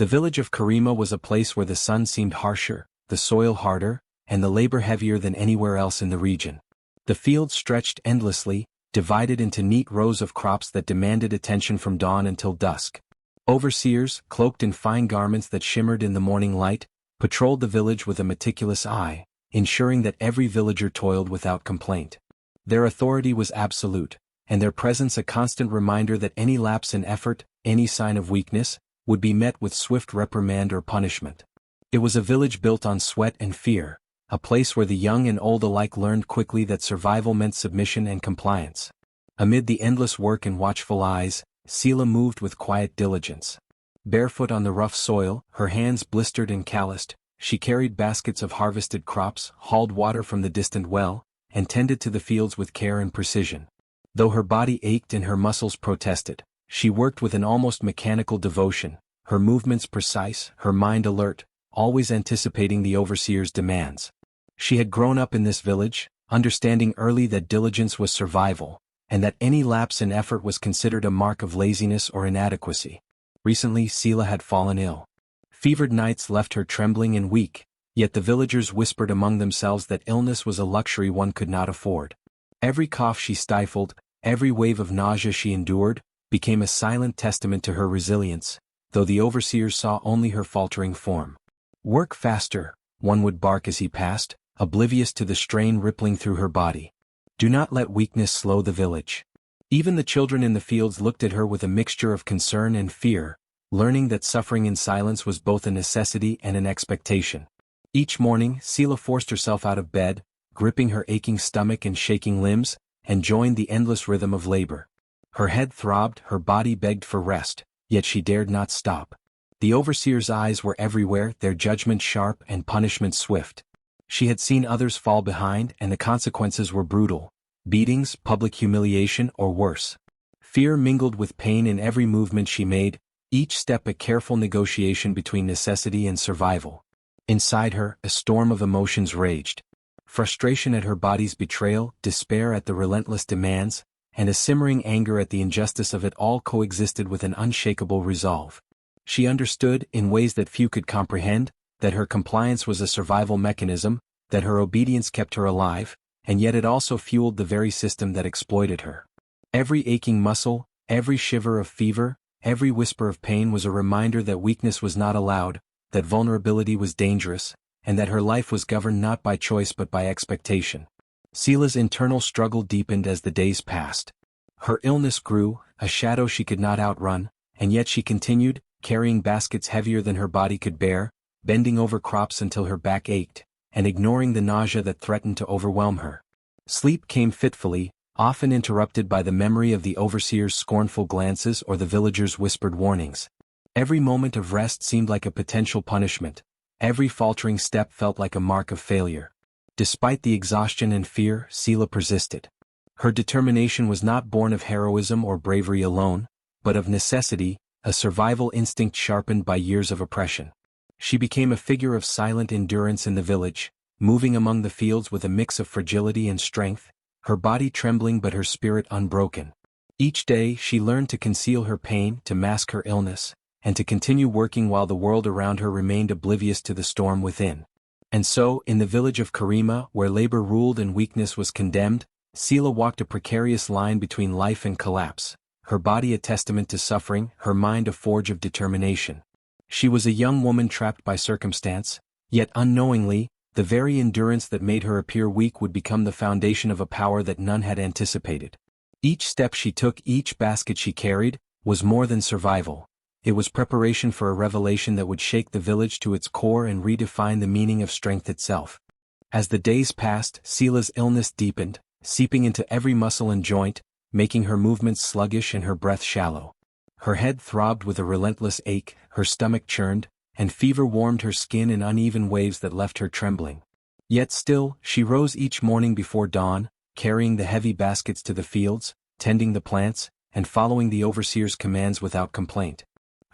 The village of Karima was a place where the sun seemed harsher, the soil harder, and the labor heavier than anywhere else in the region. The fields stretched endlessly, divided into neat rows of crops that demanded attention from dawn until dusk. Overseers, cloaked in fine garments that shimmered in the morning light, patrolled the village with a meticulous eye, ensuring that every villager toiled without complaint. Their authority was absolute, and their presence a constant reminder that any lapse in effort, any sign of weakness, would be met with swift reprimand or punishment. It was a village built on sweat and fear, a place where the young and old alike learned quickly that survival meant submission and compliance. Amid the endless work and watchful eyes, Sela moved with quiet diligence. Barefoot on the rough soil, her hands blistered and calloused, she carried baskets of harvested crops, hauled water from the distant well, and tended to the fields with care and precision. Though her body ached and her muscles protested, she worked with an almost mechanical devotion, her movements precise, her mind alert, always anticipating the overseer's demands. She had grown up in this village, understanding early that diligence was survival, and that any lapse in effort was considered a mark of laziness or inadequacy. Recently Sela had fallen ill. Fevered nights left her trembling and weak, yet the villagers whispered among themselves that illness was a luxury one could not afford. Every cough she stifled, every wave of nausea she endured, became a silent testament to her resilience, though the overseers saw only her faltering form. "Work faster," one would bark as he passed, oblivious to the strain rippling through her body. "Do not let weakness slow the village." Even the children in the fields looked at her with a mixture of concern and fear, learning that suffering in silence was both a necessity and an expectation. Each morning, Sela forced herself out of bed, gripping her aching stomach and shaking limbs, and joined the endless rhythm of labor. Her head throbbed, her body begged for rest, yet she dared not stop. The overseer's eyes were everywhere, their judgment sharp and punishment swift. She had seen others fall behind, and the consequences were brutal: beatings, public humiliation, or worse. Fear mingled with pain in every movement she made, each step a careful negotiation between necessity and survival. Inside her, a storm of emotions raged. Frustration at her body's betrayal, despair at the relentless demands, and a simmering anger at the injustice of it all coexisted with an unshakable resolve. She understood, in ways that few could comprehend, that her compliance was a survival mechanism, that her obedience kept her alive, and yet it also fueled the very system that exploited her. Every aching muscle, every shiver of fever, every whisper of pain was a reminder that weakness was not allowed, that vulnerability was dangerous, and that her life was governed not by choice but by expectation. Sela's internal struggle deepened as the days passed. Her illness grew, a shadow she could not outrun, and yet she continued, carrying baskets heavier than her body could bear, bending over crops until her back ached, and ignoring the nausea that threatened to overwhelm her. Sleep came fitfully, often interrupted by the memory of the overseer's scornful glances or the villagers' whispered warnings. Every moment of rest seemed like a potential punishment. Every faltering step felt like a mark of failure. Despite the exhaustion and fear, Sela persisted. Her determination was not born of heroism or bravery alone, but of necessity, a survival instinct sharpened by years of oppression. She became a figure of silent endurance in the village, moving among the fields with a mix of fragility and strength, her body trembling but her spirit unbroken. Each day she learned to conceal her pain, to mask her illness, and to continue working while the world around her remained oblivious to the storm within. And so, in the village of Karima, where labor ruled and weakness was condemned, Sela walked a precarious line between life and collapse, her body a testament to suffering, her mind a forge of determination. She was a young woman trapped by circumstance, yet unknowingly, the very endurance that made her appear weak would become the foundation of a power that none had anticipated. Each step she took, each basket she carried, was more than survival. It was preparation for a revelation that would shake the village to its core and redefine the meaning of strength itself. As the days passed, Sela's illness deepened, seeping into every muscle and joint, making her movements sluggish and her breath shallow. Her head throbbed with a relentless ache, her stomach churned, and fever warmed her skin in uneven waves that left her trembling. Yet still, she rose each morning before dawn, carrying the heavy baskets to the fields, tending the plants, and following the overseer's commands without complaint.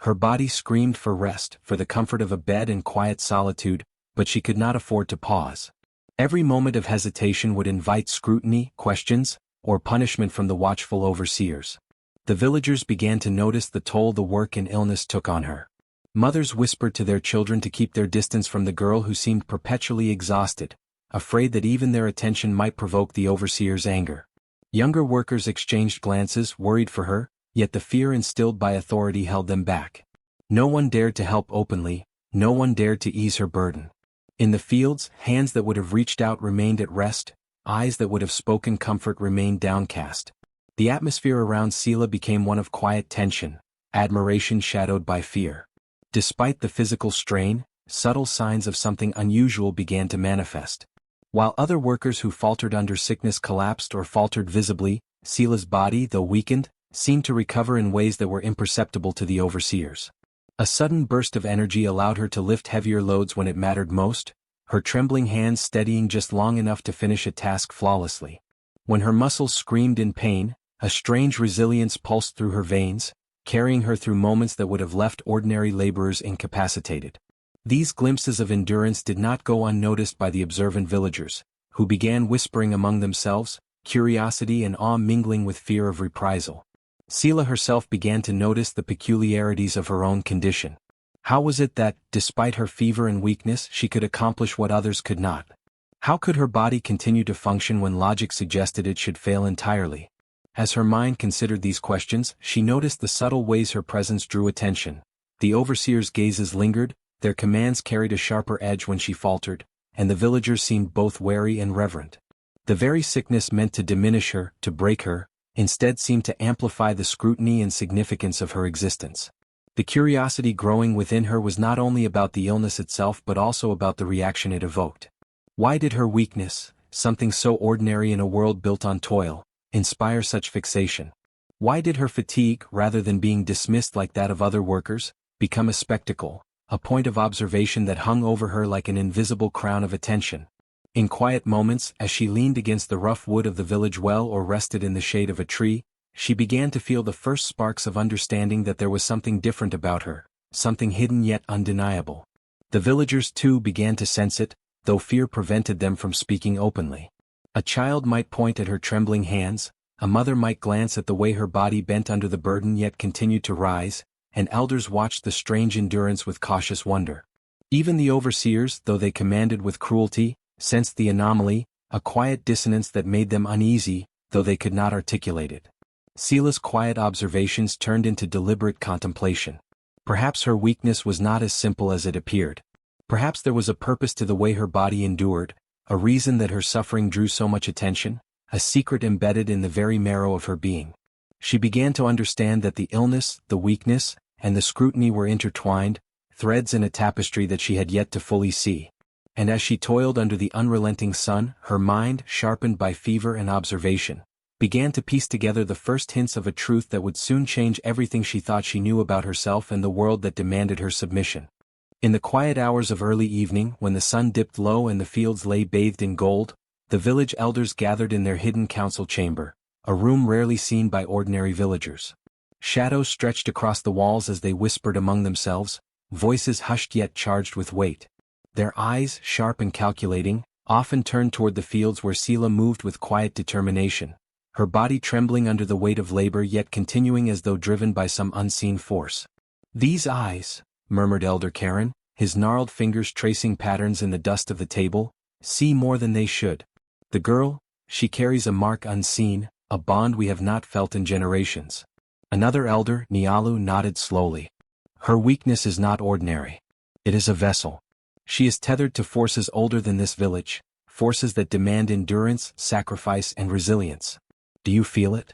Her body screamed for rest, for the comfort of a bed and quiet solitude, but she could not afford to pause. Every moment of hesitation would invite scrutiny, questions, or punishment from the watchful overseers. The villagers began to notice the toll the work and illness took on her. Mothers whispered to their children to keep their distance from the girl who seemed perpetually exhausted, afraid that even their attention might provoke the overseer's anger. Younger workers exchanged glances, worried for her, yet the fear instilled by authority held them back. No one dared to help openly, no one dared to ease her burden. In the fields, hands that would have reached out remained at rest, eyes that would have spoken comfort remained downcast. The atmosphere around Seela became one of quiet tension, admiration shadowed by fear. Despite the physical strain, subtle signs of something unusual began to manifest. While other workers who faltered under sickness collapsed or faltered visibly, Seela's body, though weakened, seemed to recover in ways that were imperceptible to the overseers. A sudden burst of energy allowed her to lift heavier loads when it mattered most, her trembling hands steadying just long enough to finish a task flawlessly. When her muscles screamed in pain, a strange resilience pulsed through her veins, carrying her through moments that would have left ordinary laborers incapacitated. These glimpses of endurance did not go unnoticed by the observant villagers, who began whispering among themselves, curiosity and awe mingling with fear of reprisal. Seela herself began to notice the peculiarities of her own condition. How was it that, despite her fever and weakness, she could accomplish what others could not? How could her body continue to function when logic suggested it should fail entirely? As her mind considered these questions, she noticed the subtle ways her presence drew attention. The overseers' gazes lingered, their commands carried a sharper edge when she faltered, and the villagers seemed both wary and reverent. The very sickness meant to diminish her, to break her, instead seemed to amplify the scrutiny and significance of her existence. The curiosity growing within her was not only about the illness itself but also about the reaction it evoked. Why did her weakness, something so ordinary in a world built on toil, inspire such fixation? Why did her fatigue, rather than being dismissed like that of other workers, become a spectacle, a point of observation that hung over her like an invisible crown of attention? In quiet moments, as she leaned against the rough wood of the village well or rested in the shade of a tree, she began to feel the first sparks of understanding that there was something different about her, something hidden yet undeniable. The villagers too began to sense it, though fear prevented them from speaking openly. A child might point at her trembling hands, a mother might glance at the way her body bent under the burden yet continued to rise, and elders watched the strange endurance with cautious wonder. Even the overseers, though they commanded with cruelty, sensed the anomaly, a quiet dissonance that made them uneasy, though they could not articulate it. Seela's quiet observations turned into deliberate contemplation. Perhaps her weakness was not as simple as it appeared. Perhaps there was a purpose to the way her body endured, a reason that her suffering drew so much attention, a secret embedded in the very marrow of her being. She began to understand that the illness, the weakness, and the scrutiny were intertwined, threads in a tapestry that she had yet to fully see. And as she toiled under the unrelenting sun, her mind, sharpened by fever and observation, began to piece together the first hints of a truth that would soon change everything she thought she knew about herself and the world that demanded her submission. In the quiet hours of early evening, when the sun dipped low and the fields lay bathed in gold, the village elders gathered in their hidden council chamber, a room rarely seen by ordinary villagers. Shadows stretched across the walls as they whispered among themselves, voices hushed yet charged with weight. Their eyes, sharp and calculating, often turned toward the fields where Seela moved with quiet determination, her body trembling under the weight of labor yet continuing as though driven by some unseen force. "These eyes," murmured Elder Karen, his gnarled fingers tracing patterns in the dust of the table, "see more than they should. The girl, she carries a mark unseen, a bond we have not felt in generations." Another elder, Nialu, nodded slowly. "Her weakness is not ordinary. It is a vessel. She is tethered to forces older than this village, forces that demand endurance, sacrifice, and resilience. Do you feel it?"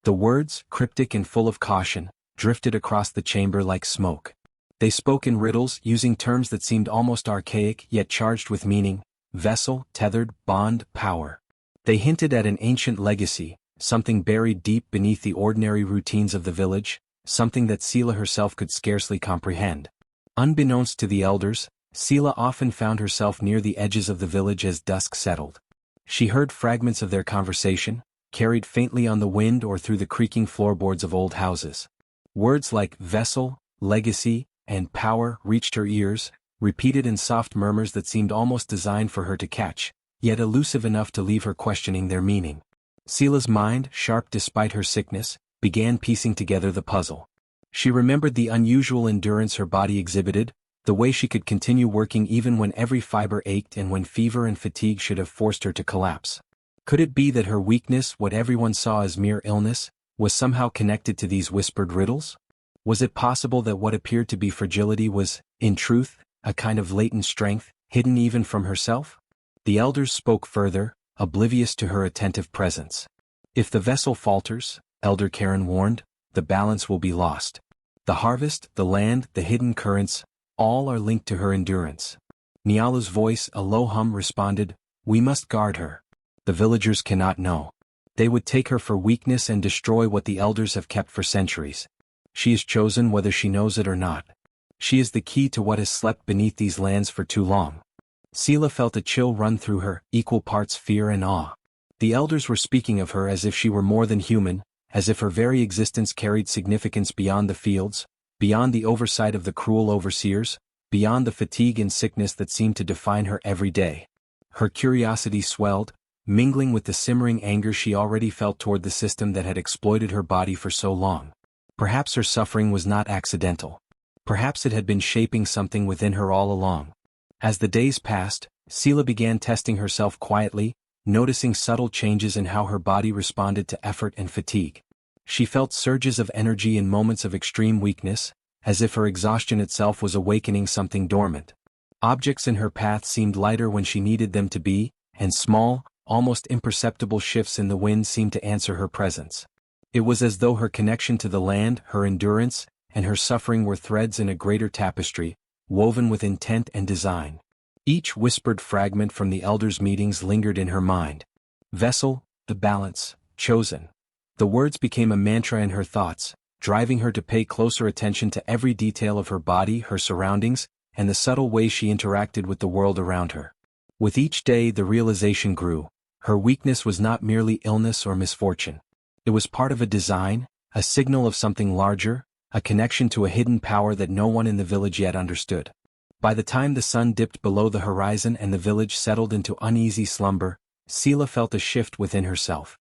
The words, cryptic and full of caution, drifted across the chamber like smoke. They spoke in riddles, using terms that seemed almost archaic yet charged with meaning: vessel, tethered, bond, power. They hinted at an ancient legacy, something buried deep beneath the ordinary routines of the village, something that Seela herself could scarcely comprehend. Unbeknownst to the elders, Seela often found herself near the edges of the village as dusk settled. She heard fragments of their conversation, carried faintly on the wind or through the creaking floorboards of old houses. Words like vessel, legacy, and power reached her ears, repeated in soft murmurs that seemed almost designed for her to catch, yet elusive enough to leave her questioning their meaning. Seela's mind, sharp despite her sickness, began piecing together the puzzle. She remembered the unusual endurance her body exhibited, the way she could continue working even when every fiber ached and when fever and fatigue should have forced her to collapse. Could it be that her weakness, what everyone saw as mere illness, was somehow connected to these whispered riddles? Was it possible that what appeared to be fragility was, in truth, a kind of latent strength, hidden even from herself? The elders spoke further, oblivious to her attentive presence. If the vessel falters, Elder Karen warned, the balance will be lost. The harvest, the land, the hidden currents, all are linked to her endurance. Niala's voice, a low hum, responded, "We must guard her. The villagers cannot know. They would take her for weakness and destroy what the elders have kept for centuries. She is chosen whether she knows it or not. She is the key to what has slept beneath these lands for too long." Sela felt a chill run through her, equal parts fear and awe. The elders were speaking of her as if she were more than human, as if her very existence carried significance beyond the fields, beyond the oversight of the cruel overseers, beyond the fatigue and sickness that seemed to define her every day. Her curiosity swelled, mingling with the simmering anger she already felt toward the system that had exploited her body for so long. Perhaps her suffering was not accidental. Perhaps it had been shaping something within her all along. As the days passed, Sela began testing herself quietly, noticing subtle changes in how her body responded to effort and fatigue. She felt surges of energy in moments of extreme weakness, as if her exhaustion itself was awakening something dormant. Objects in her path seemed lighter when she needed them to be, and small, almost imperceptible shifts in the wind seemed to answer her presence. It was as though her connection to the land, her endurance, and her suffering were threads in a greater tapestry, woven with intent and design. Each whispered fragment from the elders' meetings lingered in her mind. Vessel, the balance, chosen. The words became a mantra in her thoughts, driving her to pay closer attention to every detail of her body, her surroundings, and the subtle ways she interacted with the world around her. With each day the realization grew. Her weakness was not merely illness or misfortune. It was part of a design, a signal of something larger, a connection to a hidden power that no one in the village yet understood. By the time the sun dipped below the horizon and the village settled into uneasy slumber, Sela felt a shift within herself.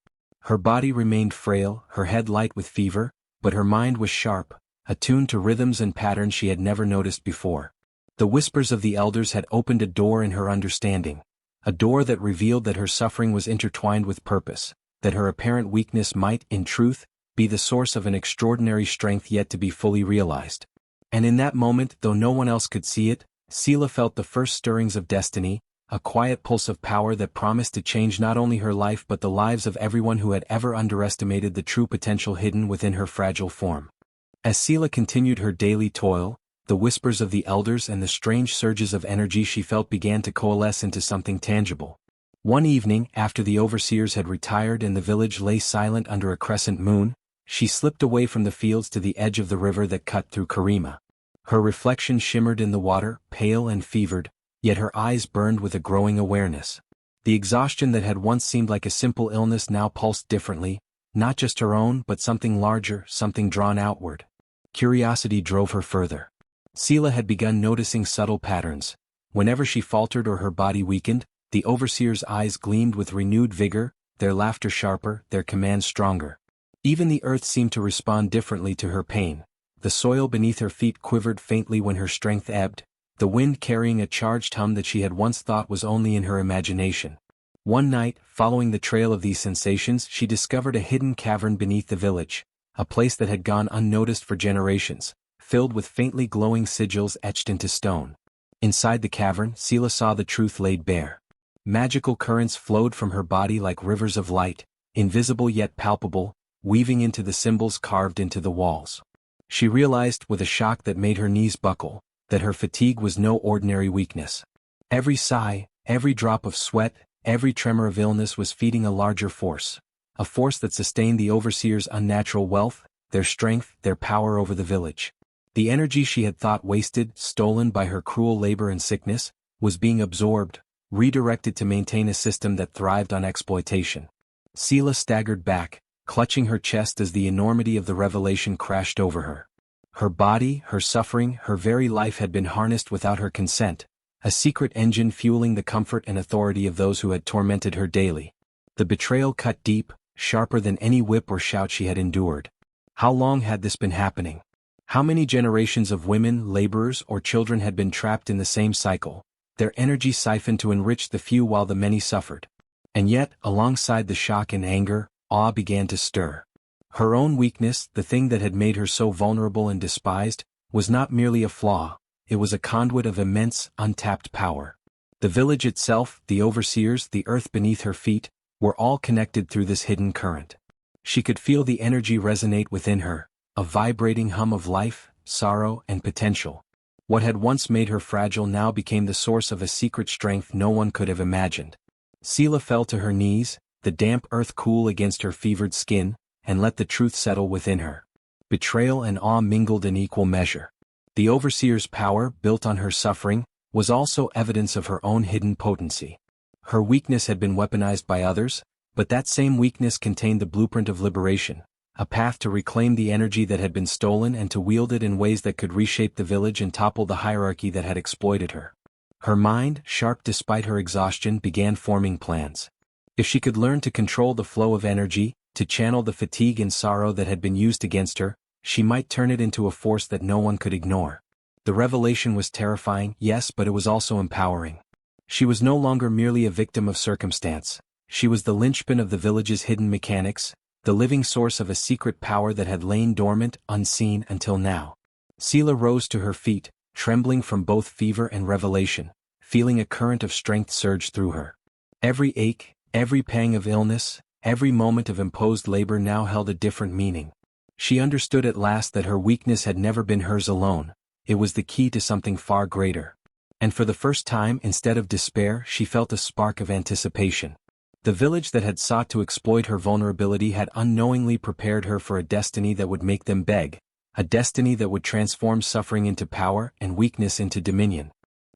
Her body remained frail, her head light with fever, but her mind was sharp, attuned to rhythms and patterns she had never noticed before. The whispers of the elders had opened a door in her understanding, a door that revealed that her suffering was intertwined with purpose, that her apparent weakness might, in truth, be the source of an extraordinary strength yet to be fully realized. And in that moment, though no one else could see it, Sela felt the first stirrings of destiny, a quiet pulse of power that promised to change not only her life but the lives of everyone who had ever underestimated the true potential hidden within her fragile form. As Sela continued her daily toil, the whispers of the elders and the strange surges of energy she felt began to coalesce into something tangible. One evening, after the overseers had retired and the village lay silent under a crescent moon, she slipped away from the fields to the edge of the river that cut through Karima. Her reflection shimmered in the water, pale and fevered, yet her eyes burned with a growing awareness. The exhaustion that had once seemed like a simple illness now pulsed differently, not just her own but something larger, something drawn outward. Curiosity drove her further. Sela had begun noticing subtle patterns. Whenever she faltered or her body weakened, the overseer's eyes gleamed with renewed vigor, their laughter sharper, their commands stronger. Even the earth seemed to respond differently to her pain. The soil beneath her feet quivered faintly when her strength ebbed, the wind carrying a charged hum that she had once thought was only in her imagination. One night, following the trail of these sensations, she discovered a hidden cavern beneath the village, a place that had gone unnoticed for generations, filled with faintly glowing sigils etched into stone. Inside the cavern, Sela saw the truth laid bare. Magical currents flowed from her body like rivers of light, invisible yet palpable, weaving into the symbols carved into the walls. She realized, with a shock that made her knees buckle, that her fatigue was no ordinary weakness. Every sigh, every drop of sweat, every tremor of illness was feeding a larger force, a force that sustained the overseers' unnatural wealth, their strength, their power over the village. The energy she had thought wasted, stolen by her cruel labor and sickness, was being absorbed, redirected to maintain a system that thrived on exploitation. Sela staggered back, clutching her chest as the enormity of the revelation crashed over her. Her body, her suffering, her very life had been harnessed without her consent, a secret engine fueling the comfort and authority of those who had tormented her daily. The betrayal cut deep, sharper than any whip or shout she had endured. How long had this been happening? How many generations of women, laborers, or children had been trapped in the same cycle, their energy siphoned to enrich the few while the many suffered? And yet, alongside the shock and anger, awe began to stir. Her own weakness, the thing that had made her so vulnerable and despised, was not merely a flaw, it was a conduit of immense, untapped power. The village itself, the overseers, the earth beneath her feet, were all connected through this hidden current. She could feel the energy resonate within her, a vibrating hum of life, sorrow, and potential. What had once made her fragile now became the source of a secret strength no one could have imagined. Sela fell to her knees, the damp earth cool against her fevered skin, and let the truth settle within her. Betrayal and awe mingled in equal measure. The overseer's power, built on her suffering, was also evidence of her own hidden potency. Her weakness had been weaponized by others, but that same weakness contained the blueprint of liberation, a path to reclaim the energy that had been stolen and to wield it in ways that could reshape the village and topple the hierarchy that had exploited her. Her mind, sharp despite her exhaustion, began forming plans. If she could learn to control the flow of energy, to channel the fatigue and sorrow that had been used against her, she might turn it into a force that no one could ignore. The revelation was terrifying, yes, but it was also empowering. She was no longer merely a victim of circumstance. She was the linchpin of the village's hidden mechanics, the living source of a secret power that had lain dormant, unseen until now. Sela rose to her feet, trembling from both fever and revelation, feeling a current of strength surge through her. Every ache, every pang of illness, every moment of imposed labor now held a different meaning. She understood at last that her weakness had never been hers alone, it was the key to something far greater. And for the first time, instead of despair, she felt a spark of anticipation. The village that had sought to exploit her vulnerability had unknowingly prepared her for a destiny that would make them beg, a destiny that would transform suffering into power and weakness into dominion.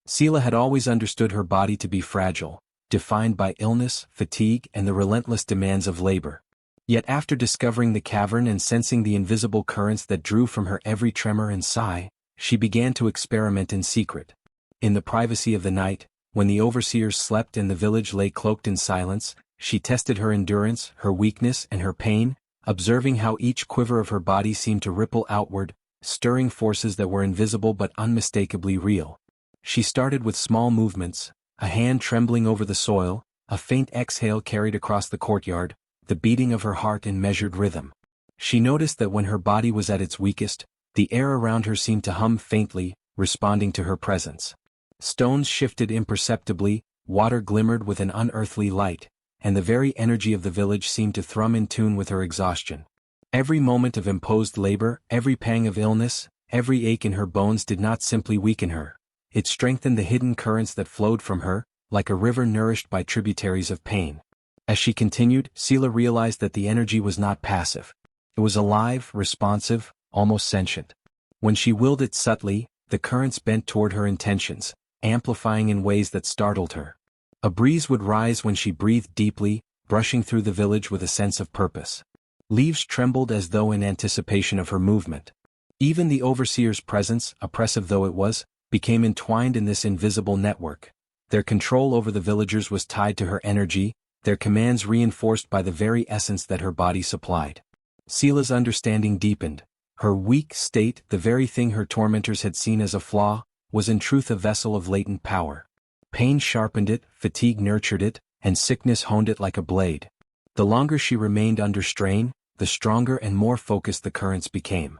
Sela had always understood her body to be fragile, defined by illness, fatigue, and the relentless demands of labor. Yet after discovering the cavern and sensing the invisible currents that drew from her every tremor and sigh, she began to experiment in secret. In the privacy of the night, when the overseers slept and the village lay cloaked in silence, she tested her endurance, her weakness, and her pain, observing how each quiver of her body seemed to ripple outward, stirring forces that were invisible but unmistakably real. She started with small movements, a hand trembling over the soil, a faint exhale carried across the courtyard, the beating of her heart in measured rhythm. She noticed that when her body was at its weakest, the air around her seemed to hum faintly, responding to her presence. Stones shifted imperceptibly, water glimmered with an unearthly light, and the very energy of the village seemed to thrum in tune with her exhaustion. Every moment of imposed labor, every pang of illness, every ache in her bones did not simply weaken her. It strengthened the hidden currents that flowed from her, like a river nourished by tributaries of pain. As she continued, Sela realized that the energy was not passive. It was alive, responsive, almost sentient. When she willed it subtly, the currents bent toward her intentions, amplifying in ways that startled her. A breeze would rise when she breathed deeply, brushing through the village with a sense of purpose. Leaves trembled as though in anticipation of her movement. Even the overseer's presence, oppressive though it was, became entwined in this invisible network. Their control over the villagers was tied to her energy, their commands reinforced by the very essence that her body supplied. Sela's understanding deepened. Her weak state, the very thing her tormentors had seen as a flaw, was in truth a vessel of latent power. Pain sharpened it, fatigue nurtured it, and sickness honed it like a blade. The longer she remained under strain, the stronger and more focused the currents became.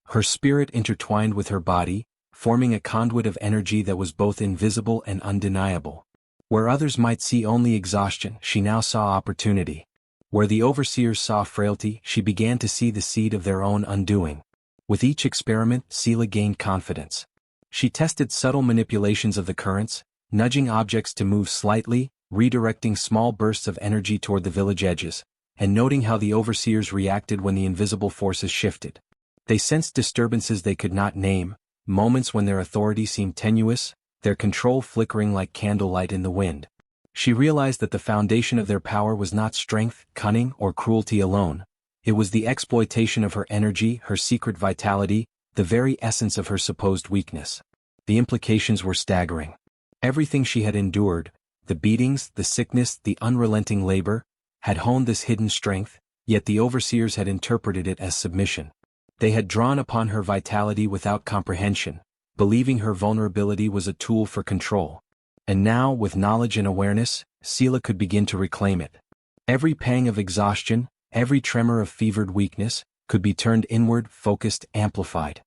Her spirit intertwined with her body, forming a conduit of energy that was both invisible and undeniable. Where others might see only exhaustion, she now saw opportunity. Where the overseers saw frailty, she began to see the seed of their own undoing. With each experiment, Sela gained confidence. She tested subtle manipulations of the currents, nudging objects to move slightly, redirecting small bursts of energy toward the village edges, and noting how the overseers reacted when the invisible forces shifted. They sensed disturbances they could not name, moments when their authority seemed tenuous, their control flickering like candlelight in the wind. She realized that the foundation of their power was not strength, cunning, or cruelty alone. It was the exploitation of her energy, her secret vitality, the very essence of her supposed weakness. The implications were staggering. Everything she had endured, the beatings, the sickness, the unrelenting labor, had honed this hidden strength, yet the overseers had interpreted it as submission. They had drawn upon her vitality without comprehension, believing her vulnerability was a tool for control. And now, with knowledge and awareness, Sela could begin to reclaim it. Every pang of exhaustion, every tremor of fevered weakness, could be turned inward, focused, amplified.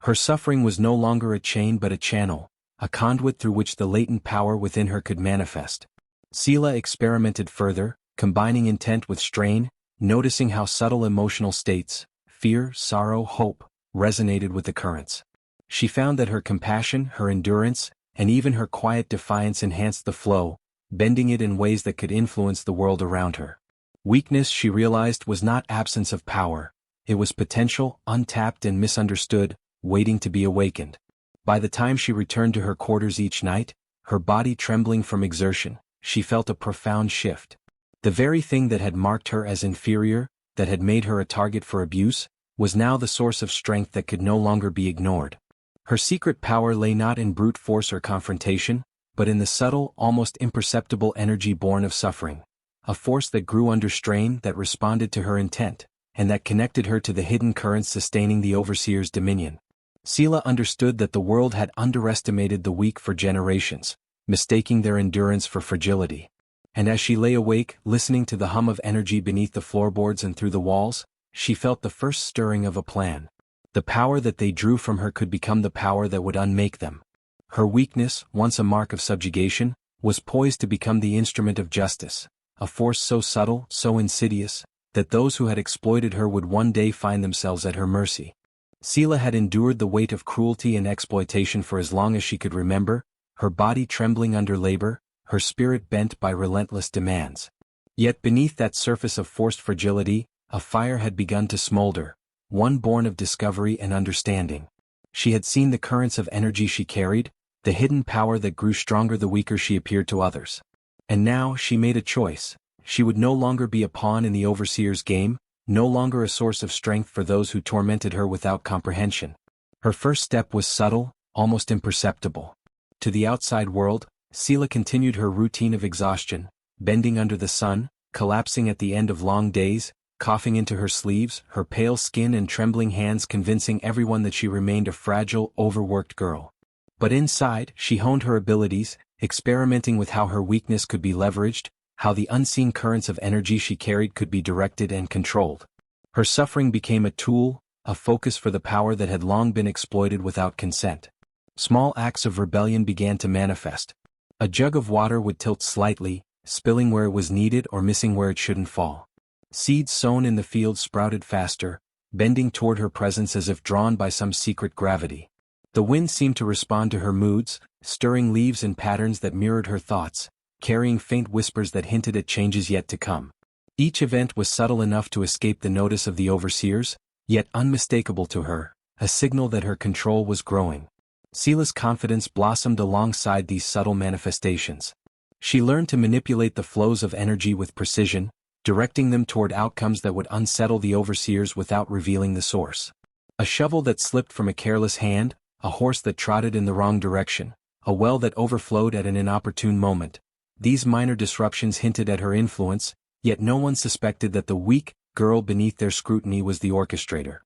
Her suffering was no longer a chain but a channel, a conduit through which the latent power within her could manifest. Sela experimented further, combining intent with strain, noticing how subtle emotional states, fear, sorrow, hope, resonated with the currents. She found that her compassion, her endurance, and even her quiet defiance enhanced the flow, bending it in ways that could influence the world around her. Weakness, she realized, was not absence of power. It was potential, untapped and misunderstood, waiting to be awakened. By the time she returned to her quarters each night, her body trembling from exertion, she felt a profound shift. The very thing that had marked her as inferior, that had made her a target for abuse, was now the source of strength that could no longer be ignored. Her secret power lay not in brute force or confrontation, but in the subtle, almost imperceptible energy born of suffering. A force that grew under strain, that responded to her intent, and that connected her to the hidden currents sustaining the overseer's dominion. Sela understood that the world had underestimated the weak for generations, mistaking their endurance for fragility. And as she lay awake, listening to the hum of energy beneath the floorboards and through the walls, she felt the first stirring of a plan. The power that they drew from her could become the power that would unmake them. Her weakness, once a mark of subjugation, was poised to become the instrument of justice, a force so subtle, so insidious, that those who had exploited her would one day find themselves at her mercy. Sela had endured the weight of cruelty and exploitation for as long as she could remember, her body trembling under labor, her spirit bent by relentless demands. Yet beneath that surface of forced fragility, a fire had begun to smolder, one born of discovery and understanding. She had seen the currents of energy she carried, the hidden power that grew stronger the weaker she appeared to others. And now she made a choice. She would no longer be a pawn in the overseer's game, no longer a source of strength for those who tormented her without comprehension. Her first step was subtle, almost imperceptible. To the outside world, Sela continued her routine of exhaustion, bending under the sun, collapsing at the end of long days, coughing into her sleeves, her pale skin and trembling hands convincing everyone that she remained a fragile, overworked girl. But inside, she honed her abilities, experimenting with how her weakness could be leveraged, how the unseen currents of energy she carried could be directed and controlled. Her suffering became a tool, a focus for the power that had long been exploited without consent. Small acts of rebellion began to manifest. A jug of water would tilt slightly, spilling where it was needed or missing where it shouldn't fall. Seeds sown in the field sprouted faster, bending toward her presence as if drawn by some secret gravity. The wind seemed to respond to her moods, stirring leaves in patterns that mirrored her thoughts, carrying faint whispers that hinted at changes yet to come. Each event was subtle enough to escape the notice of the overseers, yet unmistakable to her, a signal that her control was growing. Sela's confidence blossomed alongside these subtle manifestations. She learned to manipulate the flows of energy with precision, directing them toward outcomes that would unsettle the overseers without revealing the source. A shovel that slipped from a careless hand, a horse that trotted in the wrong direction, a well that overflowed at an inopportune moment. These minor disruptions hinted at her influence, yet no one suspected that the weak girl beneath their scrutiny was the orchestrator.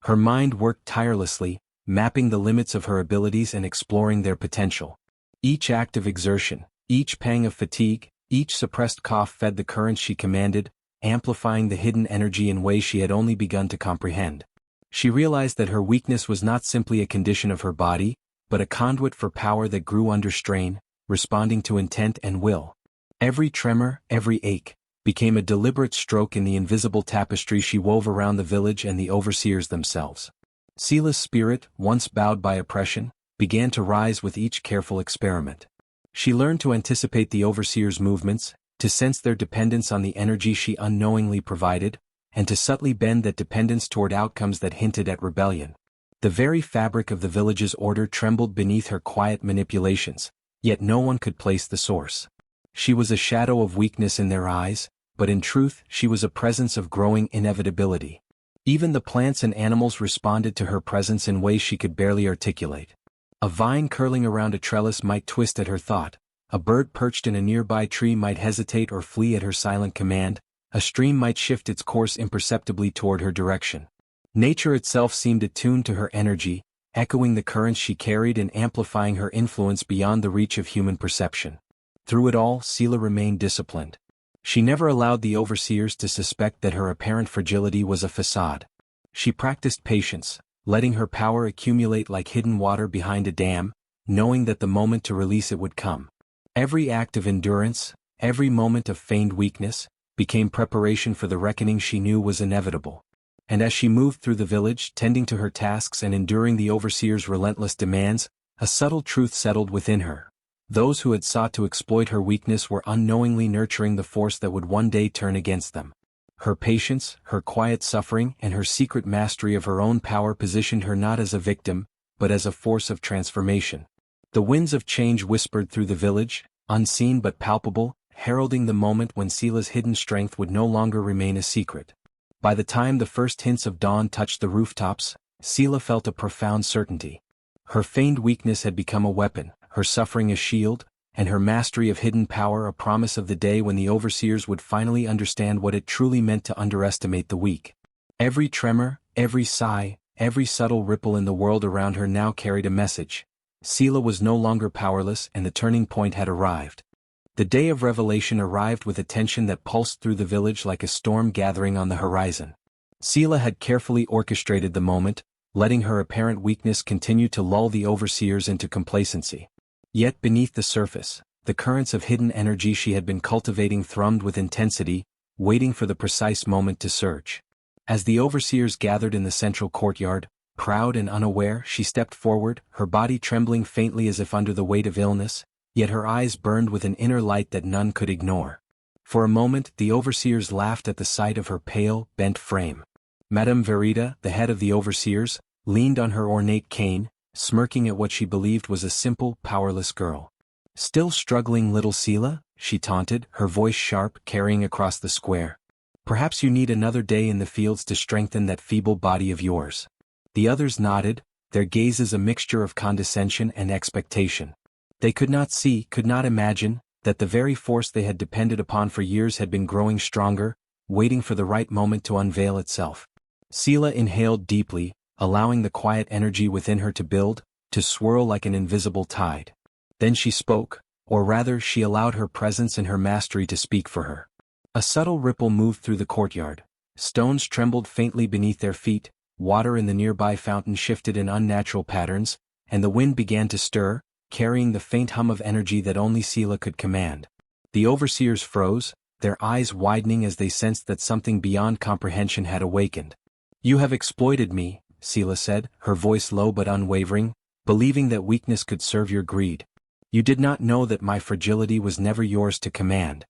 Her mind worked tirelessly, mapping the limits of her abilities and exploring their potential. Each act of exertion, each pang of fatigue, each suppressed cough fed the currents she commanded, amplifying the hidden energy in ways she had only begun to comprehend. She realized that her weakness was not simply a condition of her body, but a conduit for power that grew under strain, responding to intent and will. Every tremor, every ache, became a deliberate stroke in the invisible tapestry she wove around the village and the overseers themselves. Sela's spirit, once bowed by oppression, began to rise with each careful experiment. She learned to anticipate the overseers' movements, to sense their dependence on the energy she unknowingly provided, and to subtly bend that dependence toward outcomes that hinted at rebellion. The very fabric of the village's order trembled beneath her quiet manipulations, yet no one could place the source. She was a shadow of weakness in their eyes, but in truth she was a presence of growing inevitability. Even the plants and animals responded to her presence in ways she could barely articulate. A vine curling around a trellis might twist at her thought, a bird perched in a nearby tree might hesitate or flee at her silent command, a stream might shift its course imperceptibly toward her direction. Nature itself seemed attuned to her energy, echoing the currents she carried and amplifying her influence beyond the reach of human perception. Through it all, Sela remained disciplined. She never allowed the overseers to suspect that her apparent fragility was a facade. She practiced patience, letting her power accumulate like hidden water behind a dam, knowing that the moment to release it would come. Every act of endurance, every moment of feigned weakness, became preparation for the reckoning she knew was inevitable. And as she moved through the village, tending to her tasks and enduring the overseer's relentless demands, a subtle truth settled within her. Those who had sought to exploit her weakness were unknowingly nurturing the force that would one day turn against them. Her patience, her quiet suffering, and her secret mastery of her own power positioned her not as a victim, but as a force of transformation. The winds of change whispered through the village, unseen but palpable, heralding the moment when Sela's hidden strength would no longer remain a secret. By the time the first hints of dawn touched the rooftops, Sela felt a profound certainty. Her feigned weakness had become a weapon, her suffering a shield, and her mastery of hidden power a promise of the day when the overseers would finally understand what it truly meant to underestimate the weak. Every tremor, every sigh, every subtle ripple in the world around her now carried a message. Sela was no longer powerless and the turning point had arrived. The day of revelation arrived with a tension that pulsed through the village like a storm gathering on the horizon. Sela had carefully orchestrated the moment, letting her apparent weakness continue to lull the overseers into complacency. Yet beneath the surface, the currents of hidden energy she had been cultivating thrummed with intensity, waiting for the precise moment to surge. As the overseers gathered in the central courtyard, proud and unaware, she stepped forward, her body trembling faintly as if under the weight of illness, yet her eyes burned with an inner light that none could ignore. For a moment, the overseers laughed at the sight of her pale, bent frame. Madame Verita, the head of the overseers, leaned on her ornate cane, smirking at what she believed was a simple, powerless girl. "Still struggling, little Sela?" she taunted, her voice sharp, carrying across the square. "Perhaps you need another day in the fields to strengthen that feeble body of yours." The others nodded, their gazes a mixture of condescension and expectation. They could not see, could not imagine, that the very force they had depended upon for years had been growing stronger, waiting for the right moment to unveil itself. Sela inhaled deeply, allowing the quiet energy within her to build, to swirl like an invisible tide. Then she spoke, or rather she allowed her presence and her mastery to speak for her. A subtle ripple moved through the courtyard. Stones trembled faintly beneath their feet, water in the nearby fountain shifted in unnatural patterns, and the wind began to stir, carrying the faint hum of energy that only Sela could command. The overseers froze, their eyes widening as they sensed that something beyond comprehension had awakened. "You have exploited me," Sela said, her voice low but unwavering, "believing that weakness could serve your greed. You did not know that my fragility was never yours to command."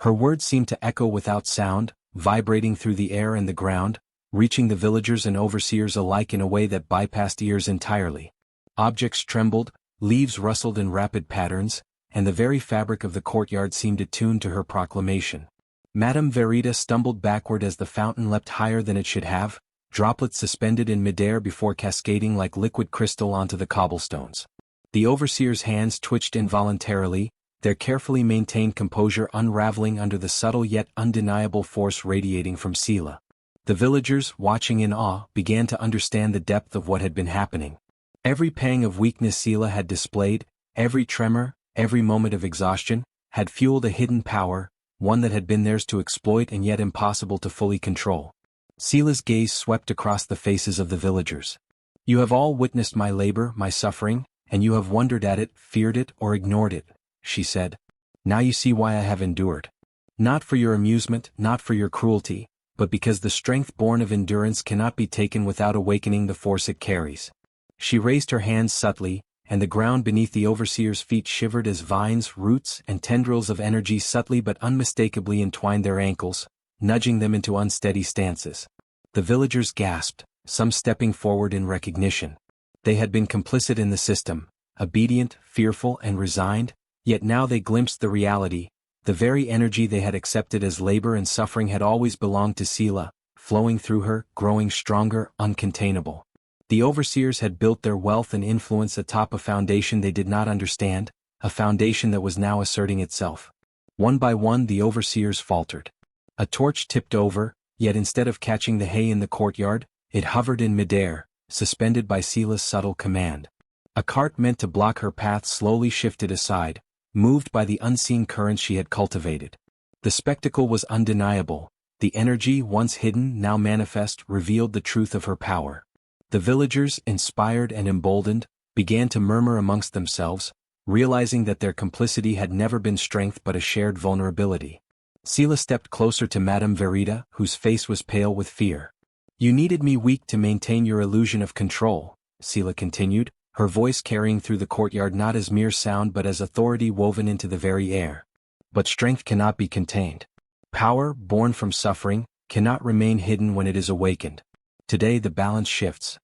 Her words seemed to echo without sound, vibrating through the air and the ground, reaching the villagers and overseers alike in a way that bypassed ears entirely. Objects trembled, leaves rustled in rapid patterns, and the very fabric of the courtyard seemed attuned to her proclamation. Madame Verita stumbled backward as the fountain leapt higher than it should have, droplets suspended in midair before cascading like liquid crystal onto the cobblestones. The overseers' hands twitched involuntarily, their carefully maintained composure unraveling under the subtle yet undeniable force radiating from Sela. The villagers, watching in awe, began to understand the depth of what had been happening. Every pang of weakness Sela had displayed, every tremor, every moment of exhaustion, had fueled a hidden power, one that had been theirs to exploit and yet impossible to fully control. Sela's gaze swept across the faces of the villagers. "You have all witnessed my labor, my suffering, and you have wondered at it, feared it, or ignored it," she said. "Now you see why I have endured. Not for your amusement, not for your cruelty, but because the strength born of endurance cannot be taken without awakening the force it carries." She raised her hands subtly, and the ground beneath the overseer's feet shivered as vines, roots, and tendrils of energy subtly but unmistakably entwined their ankles, nudging them into unsteady stances. The villagers gasped, some stepping forward in recognition. They had been complicit in the system, obedient, fearful, and resigned, yet now they glimpsed the reality. The very energy they had accepted as labor and suffering had always belonged to Sela, flowing through her, growing stronger, uncontainable. The overseers had built their wealth and influence atop a foundation they did not understand, a foundation that was now asserting itself. One by one the overseers faltered. A torch tipped over, yet instead of catching the hay in the courtyard, it hovered in midair, suspended by Sela's subtle command. A cart meant to block her path slowly shifted aside, moved by the unseen currents she had cultivated. The spectacle was undeniable. The energy once hidden, now manifest, revealed the truth of her power. The villagers, inspired and emboldened, began to murmur amongst themselves, realizing that their complicity had never been strength but a shared vulnerability. Sela stepped closer to Madame Verita, whose face was pale with fear. "You needed me weak to maintain your illusion of control," Sela continued, her voice carrying through the courtyard not as mere sound but as authority woven into the very air. "But strength cannot be contained. Power, born from suffering, cannot remain hidden when it is awakened. Today the balance shifts."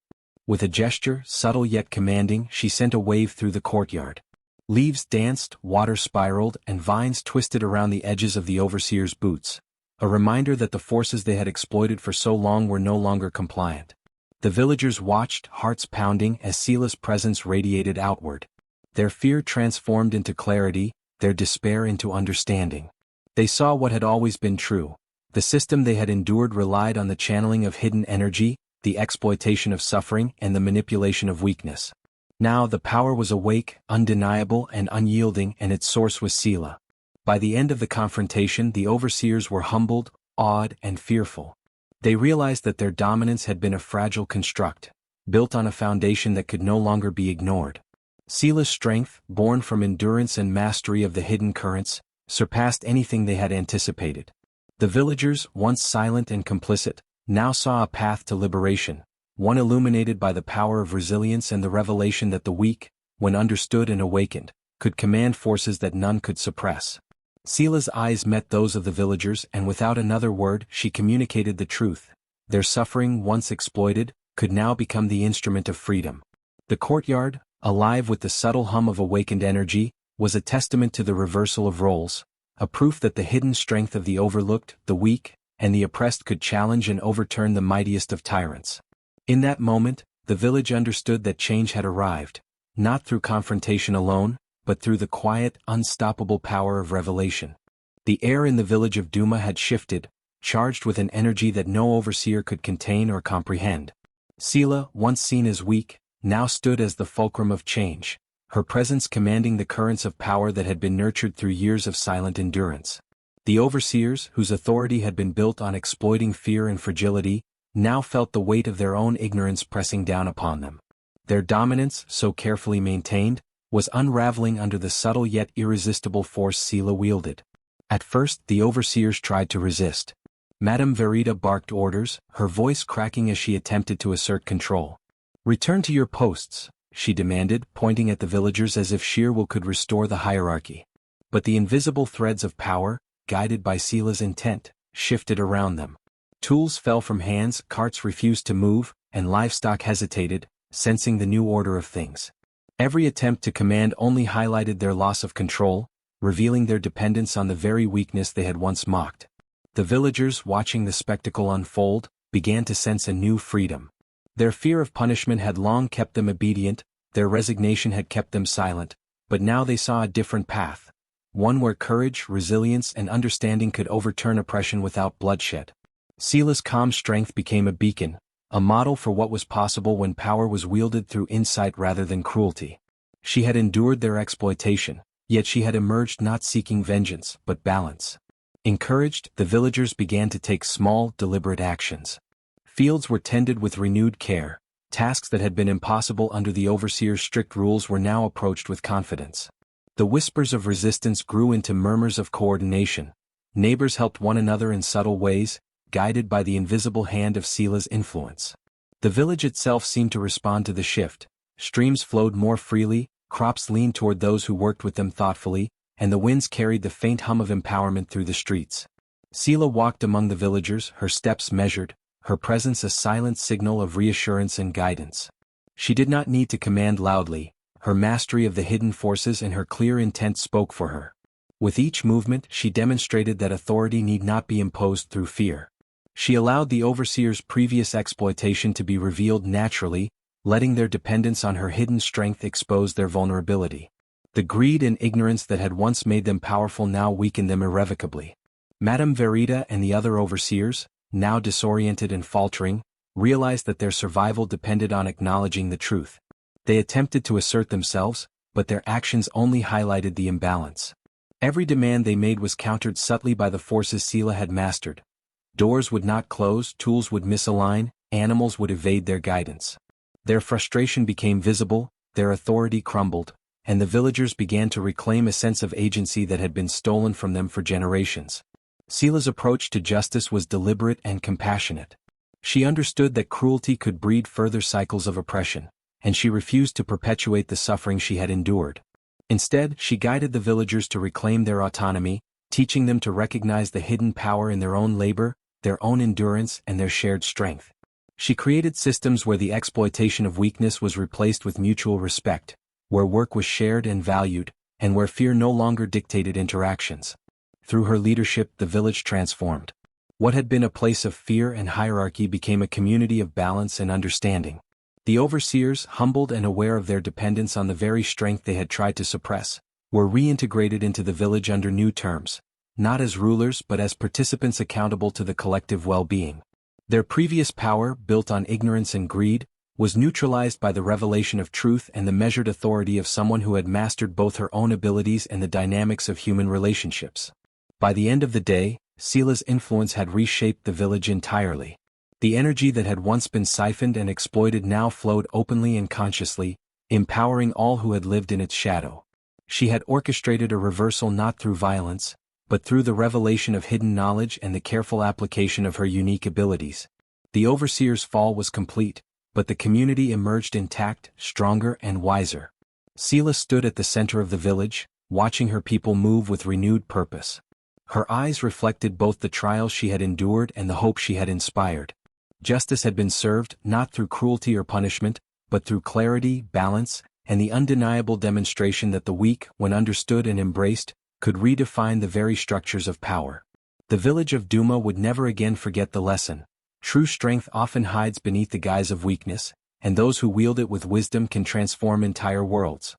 With a gesture, subtle yet commanding, she sent a wave through the courtyard. Leaves danced, water spiraled, and vines twisted around the edges of the overseer's boots, a reminder that the forces they had exploited for so long were no longer compliant. The villagers watched, hearts pounding, as Sela's presence radiated outward. Their fear transformed into clarity, their despair into understanding. They saw what had always been true. The system they had endured relied on the channeling of hidden energy, the exploitation of suffering, and the manipulation of weakness. Now the power was awake, undeniable and unyielding, and its source was Sela. By the end of the confrontation, the overseers were humbled, awed, and fearful. They realized that their dominance had been a fragile construct, built on a foundation that could no longer be ignored. Sela's strength, born from endurance and mastery of the hidden currents, surpassed anything they had anticipated. The villagers, once silent and complicit, now saw a path to liberation, one illuminated by the power of resilience and the revelation that the weak, when understood and awakened, could command forces that none could suppress. Sela's eyes met those of the villagers, and without another word she communicated the truth. Their suffering, once exploited, could now become the instrument of freedom. The courtyard, alive with the subtle hum of awakened energy, was a testament to the reversal of roles, a proof that the hidden strength of the overlooked, the weak, and the oppressed could challenge and overturn the mightiest of tyrants. In that moment, the village understood that change had arrived, not through confrontation alone, but through the quiet, unstoppable power of revelation. The air in the village of Duma had shifted, charged with an energy that no overseer could contain or comprehend. Sela, once seen as weak, now stood as the fulcrum of change, her presence commanding the currents of power that had been nurtured through years of silent endurance. The overseers, whose authority had been built on exploiting fear and fragility, now felt the weight of their own ignorance pressing down upon them. Their dominance, so carefully maintained, was unraveling under the subtle yet irresistible force Sela wielded. At first, the overseers tried to resist. Madame Verita barked orders, her voice cracking as she attempted to assert control. "Return to your posts," she demanded, pointing at the villagers as if sheer will could restore the hierarchy. But the invisible threads of power, guided by Sela's intent, shifted around them. Tools fell from hands, carts refused to move, and livestock hesitated, sensing the new order of things. Every attempt to command only highlighted their loss of control, revealing their dependence on the very weakness they had once mocked. The villagers, watching the spectacle unfold, began to sense a new freedom. Their fear of punishment had long kept them obedient, their resignation had kept them silent, but now they saw a different path, one where courage, resilience, and understanding could overturn oppression without bloodshed. Sela's calm strength became a beacon, a model for what was possible when power was wielded through insight rather than cruelty. She had endured their exploitation, yet she had emerged not seeking vengeance, but balance. Encouraged, the villagers began to take small, deliberate actions. Fields were tended with renewed care. Tasks that had been impossible under the overseer's strict rules were now approached with confidence. The whispers of resistance grew into murmurs of coordination. Neighbors helped one another in subtle ways, guided by the invisible hand of Sela's influence. The village itself seemed to respond to the shift. Streams flowed more freely, crops leaned toward those who worked with them thoughtfully, and the winds carried the faint hum of empowerment through the streets. Sela walked among the villagers, her steps measured, her presence a silent signal of reassurance and guidance. She did not need to command loudly, her mastery of the hidden forces and her clear intent spoke for her. With each movement, she demonstrated that authority need not be imposed through fear. She allowed the overseer's previous exploitation to be revealed naturally, letting their dependence on her hidden strength expose their vulnerability. The greed and ignorance that had once made them powerful now weakened them irrevocably. Madame Verita and the other overseers, now disoriented and faltering, realized that their survival depended on acknowledging the truth. They attempted to assert themselves, but their actions only highlighted the imbalance. Every demand they made was countered subtly by the forces Sela had mastered. Doors would not close, tools would misalign, animals would evade their guidance. Their frustration became visible, their authority crumbled, and the villagers began to reclaim a sense of agency that had been stolen from them for generations. Sela's approach to justice was deliberate and compassionate. She understood that cruelty could breed further cycles of oppression, and she refused to perpetuate the suffering she had endured. Instead, she guided the villagers to reclaim their autonomy, teaching them to recognize the hidden power in their own labor, their own endurance, and their shared strength. She created systems where the exploitation of weakness was replaced with mutual respect, where work was shared and valued, and where fear no longer dictated interactions. Through her leadership, the village transformed. What had been a place of fear and hierarchy became a community of balance and understanding. The overseers, humbled and aware of their dependence on the very strength they had tried to suppress, were reintegrated into the village under new terms, not as rulers but as participants accountable to the collective well-being. Their previous power, built on ignorance and greed, was neutralized by the revelation of truth and the measured authority of someone who had mastered both her own abilities and the dynamics of human relationships. By the end of the day, Sela's influence had reshaped the village entirely. The energy that had once been siphoned and exploited now flowed openly and consciously, empowering all who had lived in its shadow. She had orchestrated a reversal not through violence, but through the revelation of hidden knowledge and the careful application of her unique abilities. The overseer's fall was complete, but the community emerged intact, stronger and wiser. Sela stood at the center of the village, watching her people move with renewed purpose. Her eyes reflected both the trials she had endured and the hope she had inspired. Justice had been served, not through cruelty or punishment, but through clarity, balance, and the undeniable demonstration that the weak, when understood and embraced, could redefine the very structures of power. The village of Duma would never again forget the lesson. True strength often hides beneath the guise of weakness, and those who wield it with wisdom can transform entire worlds.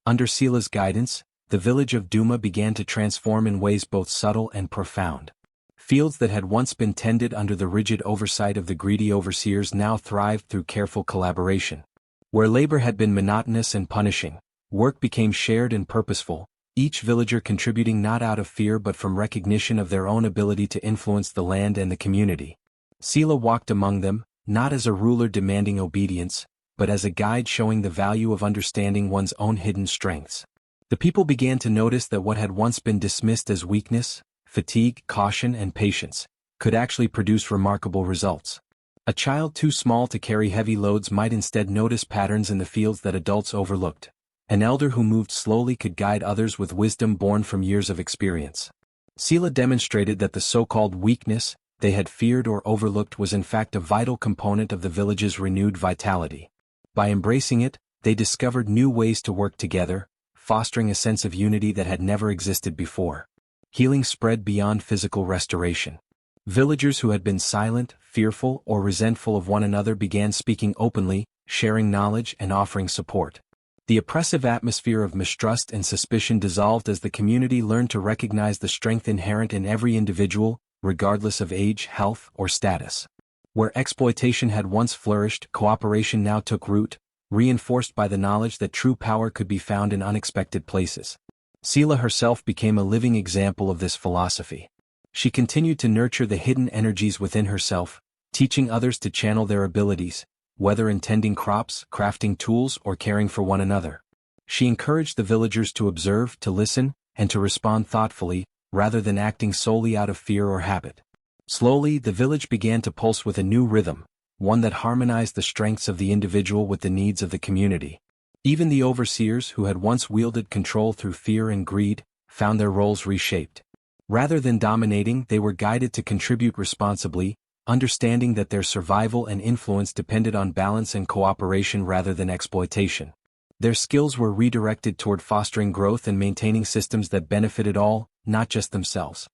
Under Sela's guidance, the village of Duma began to transform in ways both subtle and profound. Fields that had once been tended under the rigid oversight of the greedy overseers now thrived through careful collaboration. Where labor had been monotonous and punishing, work became shared and purposeful, each villager contributing not out of fear but from recognition of their own ability to influence the land and the community. Sela walked among them, not as a ruler demanding obedience, but as a guide showing the value of understanding one's own hidden strengths. The people began to notice that what had once been dismissed as weakness, fatigue, caution, and patience, could actually produce remarkable results. A child too small to carry heavy loads might instead notice patterns in the fields that adults overlooked. An elder who moved slowly could guide others with wisdom born from years of experience. Sela demonstrated that the so-called weakness they had feared or overlooked was in fact a vital component of the village's renewed vitality. By embracing it, they discovered new ways to work together, fostering a sense of unity that had never existed before. Healing spread beyond physical restoration. Villagers who had been silent, fearful, or resentful of one another began speaking openly, sharing knowledge and offering support. The oppressive atmosphere of mistrust and suspicion dissolved as the community learned to recognize the strength inherent in every individual, regardless of age, health, or status. Where exploitation had once flourished, cooperation now took root, reinforced by the knowledge that true power could be found in unexpected places. Sela herself became a living example of this philosophy. She continued to nurture the hidden energies within herself, teaching others to channel their abilities, whether in tending crops, crafting tools, or caring for one another. She encouraged the villagers to observe, to listen, and to respond thoughtfully, rather than acting solely out of fear or habit. Slowly, the village began to pulse with a new rhythm, one that harmonized the strengths of the individual with the needs of the community. Even the overseers who had once wielded control through fear and greed, found their roles reshaped. Rather than dominating, they were guided to contribute responsibly, understanding that their survival and influence depended on balance and cooperation rather than exploitation. Their skills were redirected toward fostering growth and maintaining systems that benefited all, not just themselves.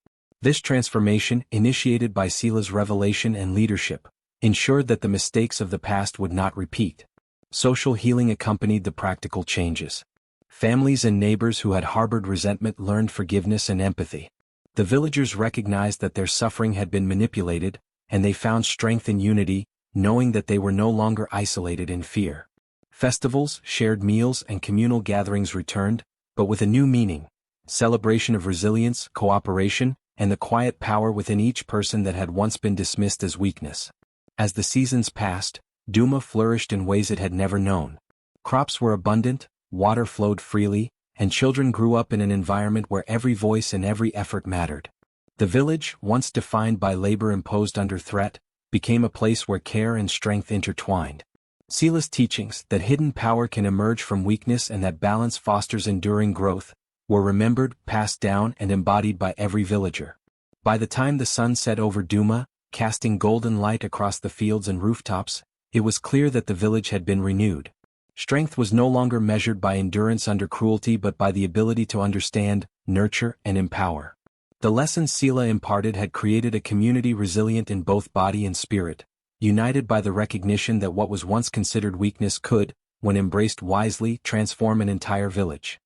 This transformation, initiated by Sela's revelation and leadership, ensured that the mistakes of the past would not repeat. Social healing accompanied the practical changes. Families and neighbors who had harbored resentment learned forgiveness and empathy. The villagers recognized that their suffering had been manipulated, and they found strength in unity, knowing that they were no longer isolated in fear. Festivals, shared meals and communal gatherings returned, but with a new meaning: celebration of resilience, cooperation, and the quiet power within each person that had once been dismissed as weakness. As the seasons passed, Duma flourished in ways it had never known. Crops were abundant, water flowed freely, and children grew up in an environment where every voice and every effort mattered. The village, once defined by labor imposed under threat, became a place where care and strength intertwined. Sila's teachings, that hidden power can emerge from weakness and that balance fosters enduring growth, were remembered, passed down and embodied by every villager. By the time the sun set over Duma, casting golden light across the fields and rooftops, it was clear that the village had been renewed. Strength was no longer measured by endurance under cruelty but by the ability to understand, nurture, and empower. The lessons Sila imparted had created a community resilient in both body and spirit, united by the recognition that what was once considered weakness could, when embraced wisely, transform an entire village.